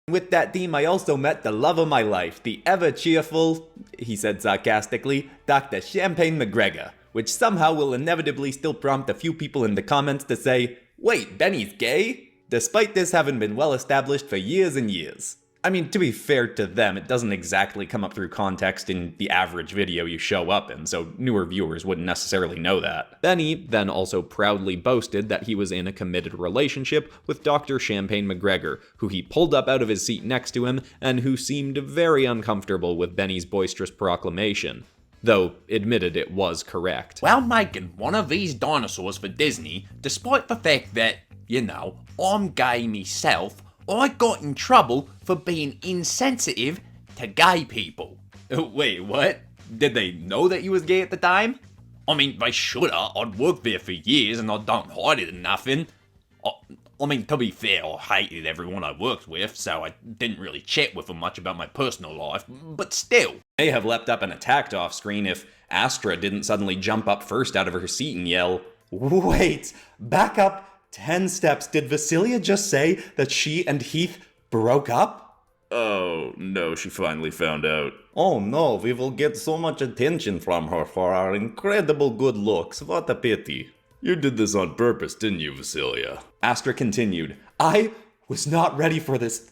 With that theme, I also met the love of my life, the ever-cheerful, he said sarcastically, Dr. Champagne McGregor, which somehow will inevitably still prompt a few people in the comments to say, wait, Benny's gay? Despite this having been well established for years and years. I mean, to be fair to them, it doesn't exactly come up through context in the average video you show up in, so newer viewers wouldn't necessarily know that. Benny then also proudly boasted that he was in a committed relationship with Dr. Champagne McGregor, who he pulled up out of his seat next to him, and who seemed very uncomfortable with Benny's boisterous proclamation. Though, admitted it was correct. Well, making one of these dinosaurs for Disney, despite the fact that, I'm gay myself, I got in trouble for being insensitive to gay people. Wait, what? Did they know that you was gay at the time? I mean, they shoulda. I'd worked there for years and I don't hide it or nothing. I mean, to be fair, I hated everyone I worked with, so I didn't really chat with them much about my personal life, but still. May have leapt up and attacked off screen if Astra didn't suddenly jump up first out of her seat and yell, "Wait, back up 10 steps. Did Vasilia just say that she and Heath broke up?" Oh, no, she finally found out. "Oh no, we will get so much attention from her for our incredible good looks. What a pity." You did this on purpose, didn't you, Vasilia? Astra continued, "I was not ready for this.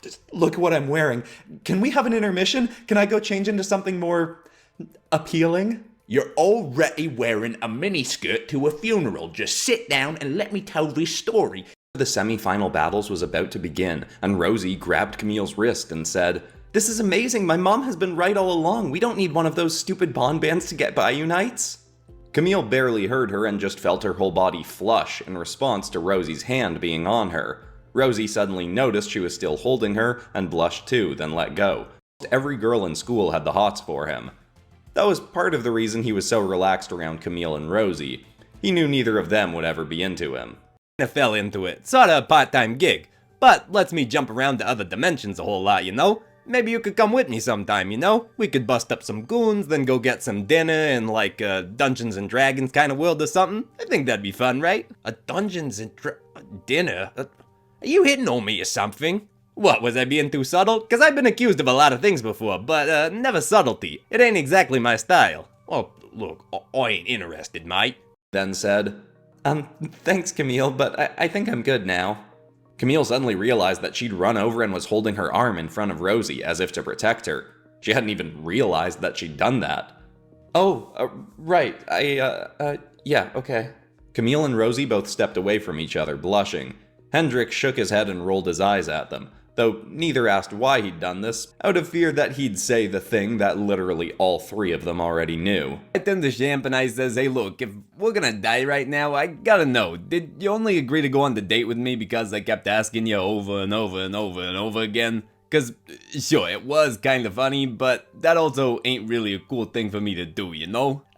Just look at what I'm wearing. Can we have an intermission? Can I go change into something more appealing?" You're already wearing a miniskirt to a funeral. Just sit down and let me tell this story. The semi-final battles was about to begin, and Rosie grabbed Camille's wrist and said, "This is amazing. My mom has been right all along. We don't need one of those stupid bond bands to get by you nights." Camille barely heard her and just felt her whole body flush in response to Rosie's hand being on her. Rosie suddenly noticed she was still holding her and blushed too, then let go. Every girl in school had the hots for him. That was part of the reason he was so relaxed around Camille and Rosie. He knew neither of them would ever be into him. I fell into it. Sorta a part-time gig. But lets me jump around to other dimensions a whole lot, Maybe you could come with me sometime, We could bust up some goons, then go get some dinner in like a Dungeons and Dragons kind of world or something. I think that'd be fun, right? A Dungeons and dinner? Are you hitting on me or something? What, was I being too subtle? Cause I've been accused of a lot of things before, but never subtlety. It ain't exactly my style. Well, look, I ain't interested, mate. Then said, thanks Camille, but I think I'm good now. Camille suddenly realized that she'd run over and was holding her arm in front of Rosie as if to protect her. She hadn't even realized that she'd done that. Right, yeah, okay. Camille and Rosie both stepped away from each other, blushing. Hendrik shook his head and rolled his eyes at them, though neither asked why he'd done this, out of fear that he'd say the thing that literally all three of them already knew. I turned to Champ and I says, "Hey look, if we're gonna die right now, I gotta know, did you only agree to go on the date with me because I kept asking you over and over and over and over again? Cause, sure, it was kinda funny, but that also ain't really a cool thing for me to do,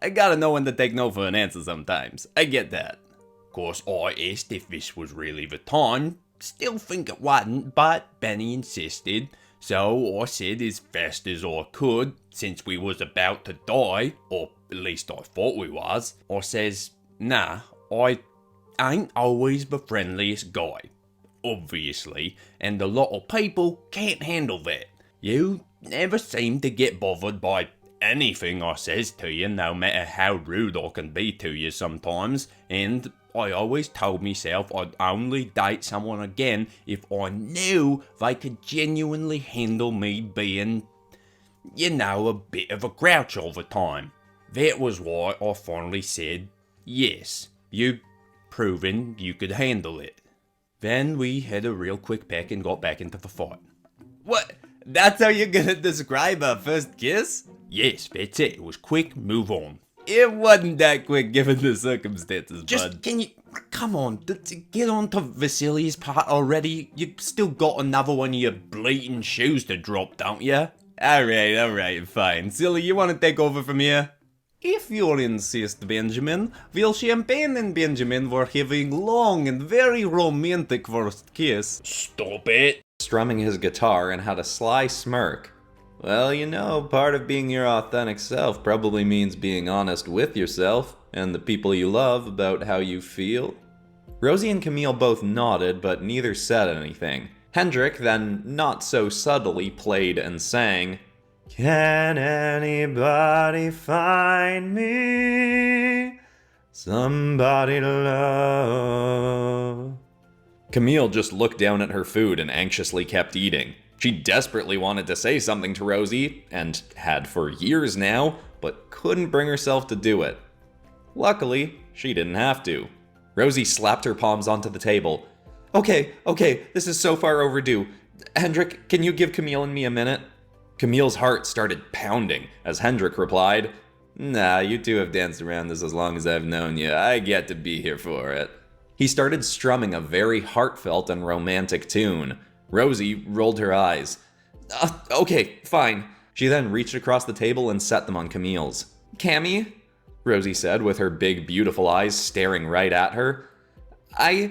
I gotta know when to take no for an answer sometimes. I get that." Of course, I asked if this was really the time. Still think it wasn't, but Benny insisted, so I said as fast as I could, since we was about to die, or at least I thought we was. I says, "Nah, I ain't always the friendliest guy, obviously, and a lot of people can't handle that. You never seem to get bothered by anything I says to you, no matter how rude I can be to you sometimes, and I always told myself I'd only date someone again if I knew they could genuinely handle me being, a bit of a grouch all the time. That was why I finally said, yes, you proving you could handle it." Then we had a real quick peck and got back into the fight. What? That's how you're gonna describe our first kiss? Yes, that's it. It was quick, move on. It wasn't that quick given the circumstances, bud. Can you, come on, get on to Vasili's part already. You still got another one of your bleeding shoes to drop, don't you? Alright, fine. Silly, you wanna take over from here? If you insist, Benjamin, while Champagne and Benjamin were having long and very romantic first kiss. Stop it! Strumming his guitar and had a sly smirk. Well, part of being your authentic self probably means being honest with yourself and the people you love about how you feel. Rosie and Camille both nodded, but neither said anything. Hendrik then not so subtly played and sang, "Can anybody find me somebody to love?" Camille just looked down at her food and anxiously kept eating. She desperately wanted to say something to Rosie, and had for years now, but couldn't bring herself to do it. Luckily, she didn't have to. Rosie slapped her palms onto the table. Okay, this is so far overdue. Hendrik, can you give Camille and me a minute?" Camille's heart started pounding as Hendrik replied, "Nah, you two have danced around this as long as I've known you. I get to be here for it." He started strumming a very heartfelt and romantic tune. Rosie rolled her eyes. Okay, fine." She then reached across the table and set them on Camille's. "Cammy," Rosie said with her big, beautiful eyes staring right at her, "I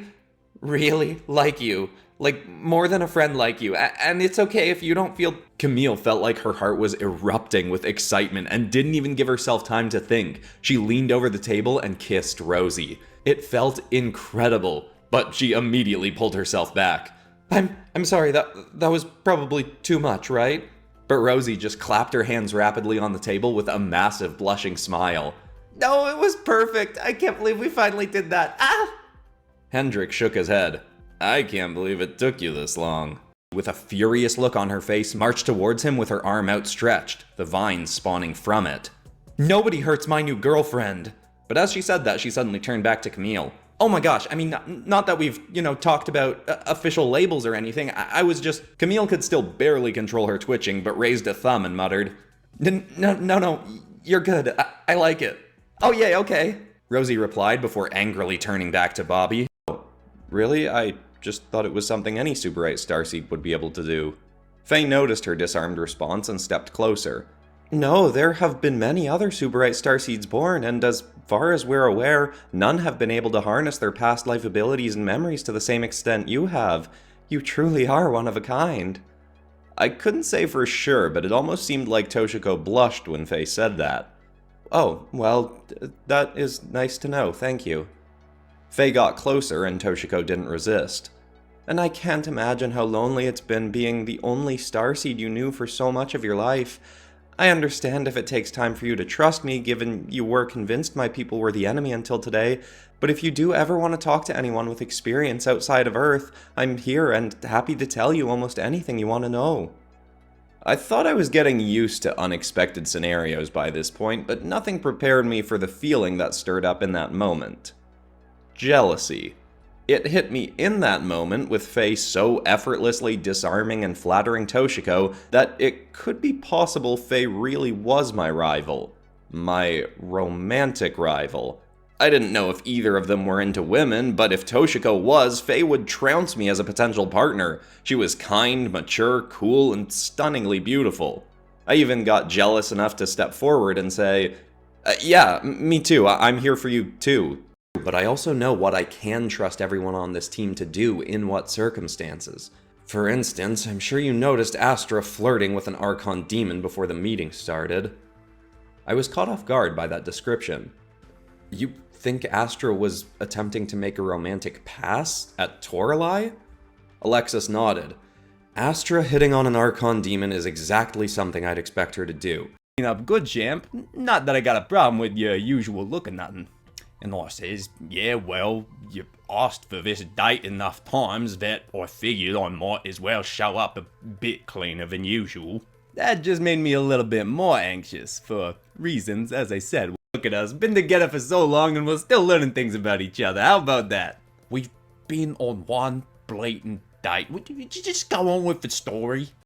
really like you. Like, more than a friend like you. And it's okay if you don't feel..." Camille felt like her heart was erupting with excitement and didn't even give herself time to think. She leaned over the table and kissed Rosie. It felt incredible, but she immediately pulled herself back. I'm sorry, that was probably too much, right?" But Rosie just clapped her hands rapidly on the table with a massive blushing smile. "No, it was perfect. I can't believe we finally did that. Ah!" Hendrik shook his head. "I can't believe it took you this long." With a furious look on her face, marched towards him with her arm outstretched, the vines spawning from it. "Nobody hurts my new girlfriend." But as she said that, she suddenly turned back to Camille. "Oh my gosh, I mean, not that we've, talked about official labels or anything. I was just..." Camille could still barely control her twitching, but raised a thumb and muttered, No, you're good. I like it." "Oh yay, okay," Rosie replied before angrily turning back to Bobby. "Oh, really? I just thought it was something any Super 8 starseed would be able to do." Faye noticed her disarmed response and stepped closer. "No, there have been many other Super 8 starseeds born, and as far as we're aware, none have been able to harness their past life abilities and memories to the same extent you have. You truly are one of a kind." I couldn't say for sure, but it almost seemed like Toshiko blushed when Faye said that. "Oh, well, that is nice to know, thank you." Faye got closer and Toshiko didn't resist. "And I can't imagine how lonely it's been being the only starseed you knew for so much of your life. I understand if it takes time for you to trust me, given you were convinced my people were the enemy until today, but if you do ever want to talk to anyone with experience outside of Earth, I'm here and happy to tell you almost anything you want to know." I thought I was getting used to unexpected scenarios by this point, but nothing prepared me for the feeling that stirred up in that moment. Jealousy. It hit me in that moment with Faye so effortlessly disarming and flattering Toshiko that it could be possible Faye really was my rival. My romantic rival. I didn't know if either of them were into women, but if Toshiko was, Faye would trounce me as a potential partner. She was kind, mature, cool, and stunningly beautiful. I even got jealous enough to step forward and say, "Yeah, me too, I'm here for you too." But I also know what I can trust everyone on this team to do in what circumstances. For instance, I'm sure you noticed Astra flirting with an Archon demon before the meeting started. I was caught off guard by that description. You think Astra was attempting to make a romantic pass at Toralei? Alexis nodded. Astra hitting on an Archon demon is exactly something I'd expect her to do. Up good, champ. Not that I got a problem with your usual look or nothing. And I says, "Yeah, well, you asked for this date enough times that I figured I might as well show up a bit cleaner than usual." That just made me a little bit more anxious, for reasons, as I said. Look at us, been together for so long and we're still learning things about each other. How about that? We've been on one blatant date. Would you just go on with the story?